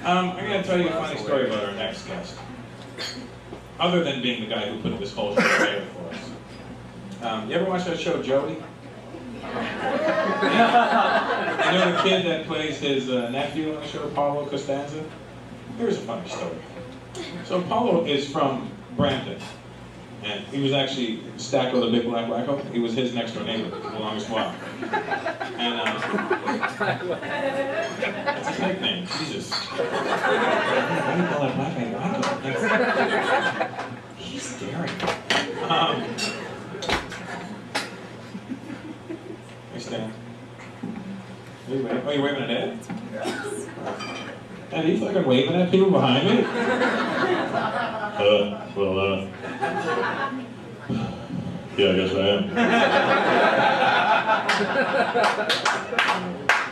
I'm going to tell you a funny story about our next guest. Other than being the guy who put this whole show together for us. You ever watch that show, Joey? Yeah. You know the kid that plays his nephew on the show, Paulo Costanza? Here's a funny story. So Paulo is from Brampton. And he was actually Stacko the Big Black Wacko. He was his next door neighbor for the longest while. And that's his nickname, Jesus. Why do you call that Black Guy Wacko? He's daring. Hey, Stan. Oh, you're waving at Ed? And he's fucking waving at people behind me? Yeah, I guess I am.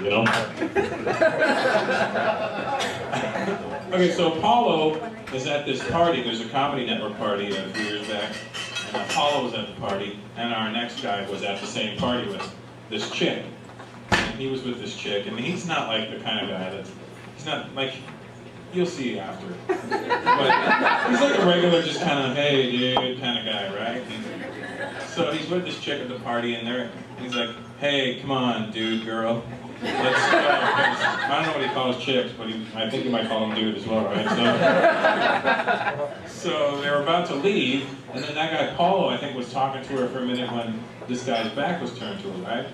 You know? Okay, so Apollo is at this party. There's a Comedy Network party a few years back. And Apollo was at the party, and our next guy was at the same party with this chick. And he was with this chick, and he's not like the kind of guy that's, he's not like, you'll see after. But he's like a regular, just kind of, hey dude, kind of guy, right? And so he's with this chick at the party, and he's like, hey, come on, dude, girl. Let's go. I don't know what he calls chicks, but I think he might call them dude as well, right? So they were about to leave, and then that guy, Paulo, I think, was talking to her for a minute when this guy's back was turned to her, right?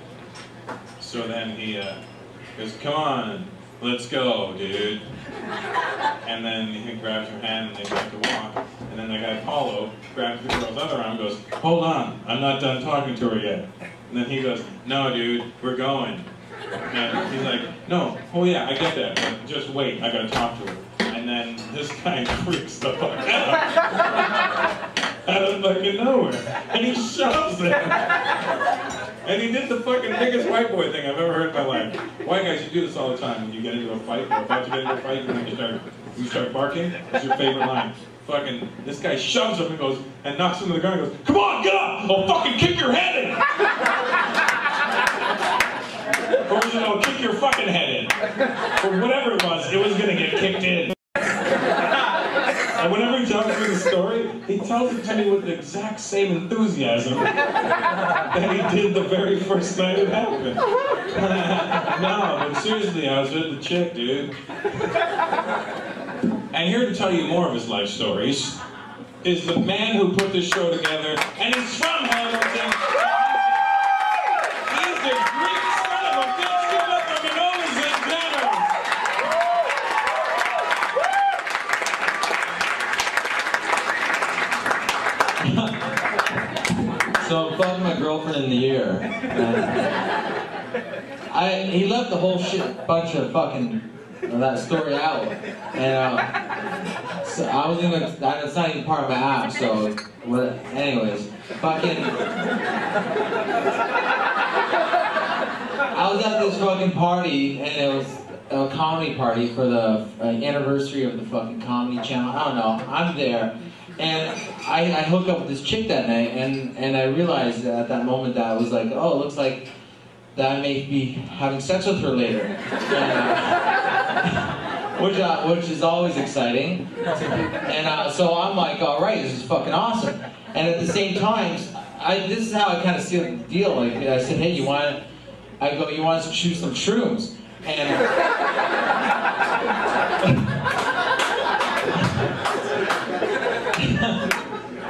So then he goes, come on, let's go, dude. And then he grabs her hand and they start to walk. And then the guy, Paulo, grabs the girl's other arm and goes, hold on, I'm not done talking to her yet. And then he goes, no, dude, we're going. And he's like, no, oh yeah, I get that, but just wait, I gotta talk to her. And then this guy freaks the fuck out. Out of fucking nowhere. And he shoves him. And he did the fucking biggest white boy thing I've ever heard in my life. White guys, you do this all the time. When you get into a fight, or about to get into a fight, you start barking. What's your favorite line? Fucking, this guy shoves him and goes, and knocks him to the ground and goes, come on, get up! I'll fucking kick your head in! Or was it, I'll kick your fucking head in? Or whatever it was gonna get kicked in. And whenever he tells me the story, he tells it to me with the exact same enthusiasm that he did the very first night it happened. No, but seriously, I was with the chick, dude. And here to tell you more of his life stories is the man who put this show together, and he's from Hamilton. He's the Greek son of a bitch. Give it up for Manolis Zontanos. So I'm fucking my girlfriend in the ear. He left the whole bunch of fucking that story out, and so I was gonna. That's not even part of my app. So, anyways, fucking. I was at this fucking party, and it was a comedy party for the anniversary of the fucking Comedy Channel. I don't know. I'm there. And I hooked up with this chick that night, and I realized at that moment that I was like, oh, it looks like that I may be having sex with her later. And, which is always exciting. And so I'm like, all right, this is fucking awesome. And at the same time, this is how I kind of see the deal. Like I said, hey, you want to chew some shrooms? And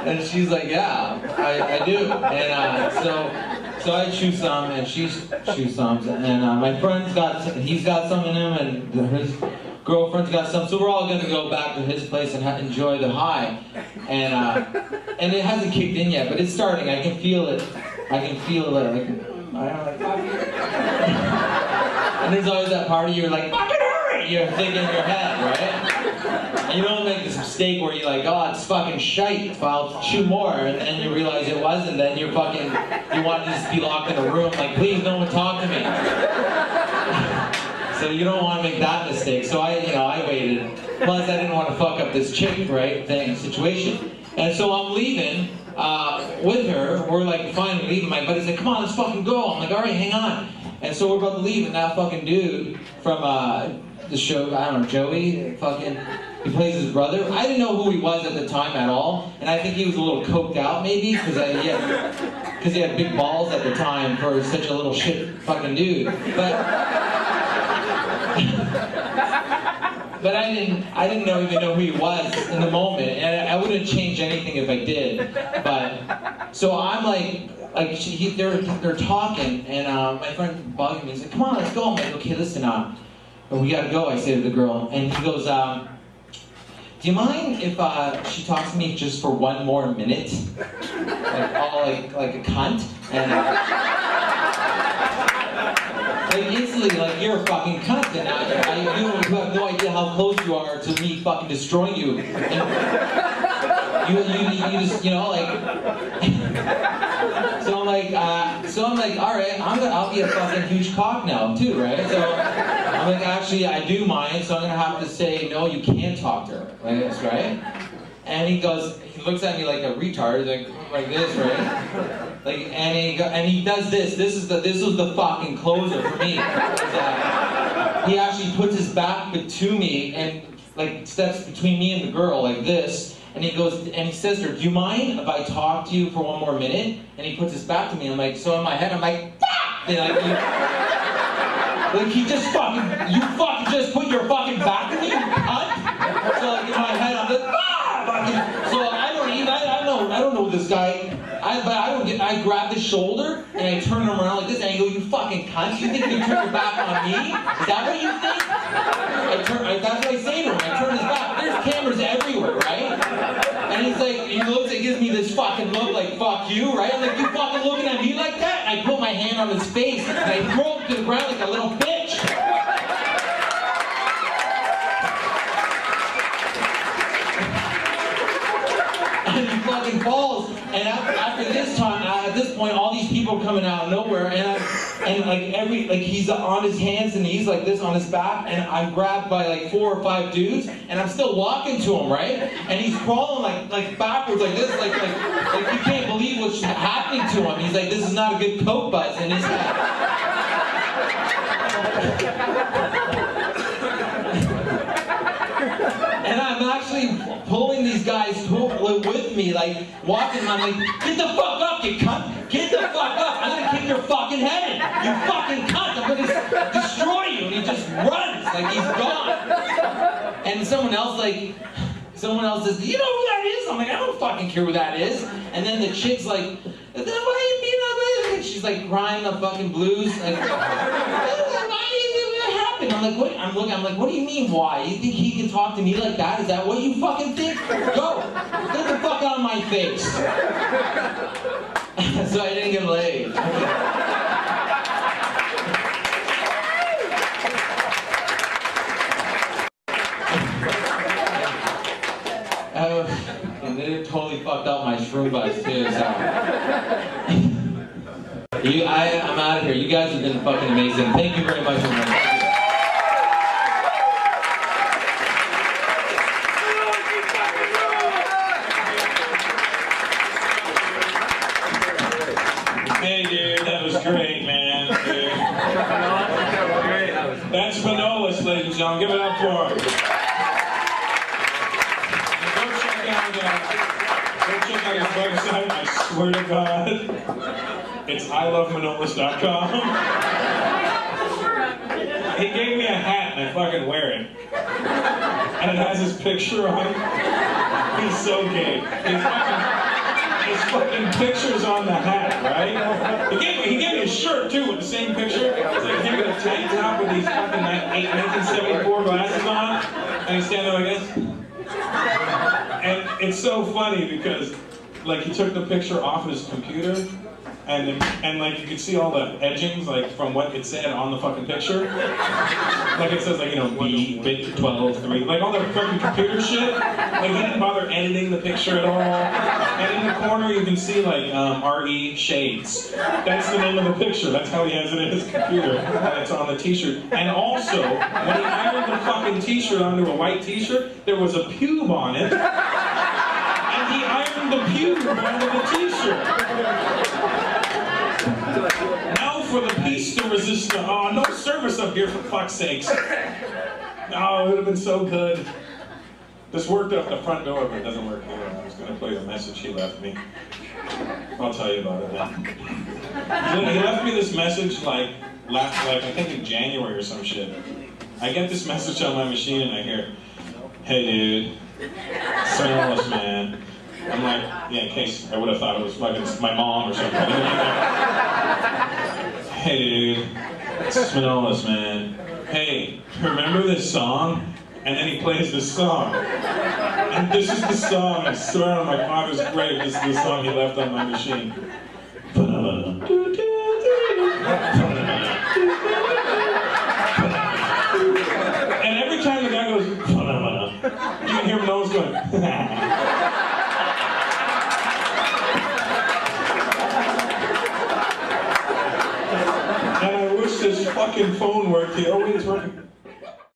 and she's like, yeah, I do. And so I chew some, and she chews some, and my friend's he's got some in him, and his girlfriend's got some. So we're all gonna go back to his place and enjoy the high. And it hasn't kicked in yet, but it's starting. I can feel it. I don't know, and there's always that part of you, you're like, fucking hurry! You're thinking in your head, right? And you don't make this mistake where you're like, oh, it's fucking shite, so I'll chew more, and then you realize it wasn't, then you want to just be locked in a room, like, please, no one talk to me. So you don't want to make that mistake, so I waited. Plus, I didn't want to fuck up this chick, right, situation. And so I'm leaving with her, we're like, fine, leaving. My buddy's like, come on, let's fucking go. I'm like, all right, hang on. And so we're about to leave, and that fucking dude from the show, I don't know, Joey, he plays his brother. I didn't know who he was at the time at all, and I think he was a little coked out maybe, because he had big balls at the time for such a little shit fucking dude. But I didn't even know who he was in the moment, and I wouldn't change anything if I did. But so I'm they're talking, and my friend bugging me. He's like, "Come on, let's go." I'm like, "Okay, listen, we gotta go." I say to the girl, and he goes, "Do you mind if she talks to me just for one more minute, like a cunt?" And instantly, you're a fucking cunt, and you have no idea how close you are to me fucking destroying you. And you just, so I'm like, all right, I'll be a fucking huge cock now too, right? So I'm like, actually, I do mind, so I'm gonna have to say, no, you can't talk to her, right? And he looks at me like a retard, like this, right? And he does this. This was the fucking closer for me. He actually puts his back to me and steps between me and the girl like this. And he goes, and he says to her, "Do you mind if I talk to you for one more minute?" And he puts his back to me. I'm like, so in my head, I'm like, fuck! He just you fucking just put your fucking back to me, you cunt! So in my head, I'm like, ah! So I don't know this guy. I grab his shoulder and I turn him around like this and I go, "You fucking cunt! You think you turn your back on me? Is that what you think?" That's what I say to him. I turn his back. There's cameras everywhere, right? And he's like, he looks and gives me this fucking look like, "Fuck you," right? I'm like, "You fucking looking at me like that?" And I put my hand on his face and I throw him to the ground like a little bitch. And he fucking falls. And after this time, at this point, all these people are coming out of nowhere, and he's on his hands and knees like this on his back, and I'm grabbed by 4 or 5 dudes, and I'm still walking to him, right? And he's crawling like backwards like this, like you can't believe what's happening to him. He's like, "This is not a good coke buzz in his head." And I'm actually pulling these guys with me, walking. I'm like, "Get the fuck up, you cunt! Get the fuck up! I'm gonna kick your fucking head in! You fucking cunt! I'm gonna destroy you!" And he just runs, he's gone. And someone else says, "You know who that is?" I'm like, "I don't fucking care who that is." And then the chick's like, "Then why are you being that way?" And she's crying the fucking blues. What happened? I'm like, "What?" I'm like, "What do you mean, why? You think he can talk to me like that? Is that what you fucking think? Go! Get the fuck out of my face!" So I didn't get laid. And they totally fucked up my shroom buzz too, so. I'm out of here. You guys have been fucking amazing. Thank you very much, everyone. Hey, dude, that was great, man. Dude. That's Manolis, ladies and gentlemen. Give it up for him. Go check out his website. I swear to God, it's ilovemanolis.com. He gave me a hat and I fucking wear it. And it has his picture on it. He's so gay. His fucking picture's on the hat, right? He gave me a shirt too with the same picture. It's like him with a tank top with these fucking 1974 glasses on. And he's standing there like this. And it's so funny because he took the picture off his computer and you could see all the edgings from what it said on the fucking picture. It says B, bit 12, 3, all the fucking computer shit. He didn't bother editing the picture at all. And in the corner you can see RE Shades. That's the name of the picture. That's how he has it in his computer. And it's on the t-shirt. And also, when he ironed the fucking t-shirt onto a white t-shirt, there was a pube on it. And he ironed the pube onto the t-shirt. Now for the piece de resistance. Oh, no service up here for fuck's sakes. Oh, it would have been so good. This worked up the front door, but it doesn't work here. I was going to play the message he left me. I'll tell you about it then. He left me this message like I think in January or some shit. I get this message on my machine and I hear, "Hey dude, it's Manolis, man." I'm like, yeah, in case I would have thought it was fucking my mom or something. "Hey dude, it's Manolis, man. Hey, remember this song?" And then he plays this song. And this is the song, I swear on my father's grave, this is the song he left on my machine. And every time the guy goes, you can hear Manolis going, and I wish this fucking phone worked here. Oh wait, it's working.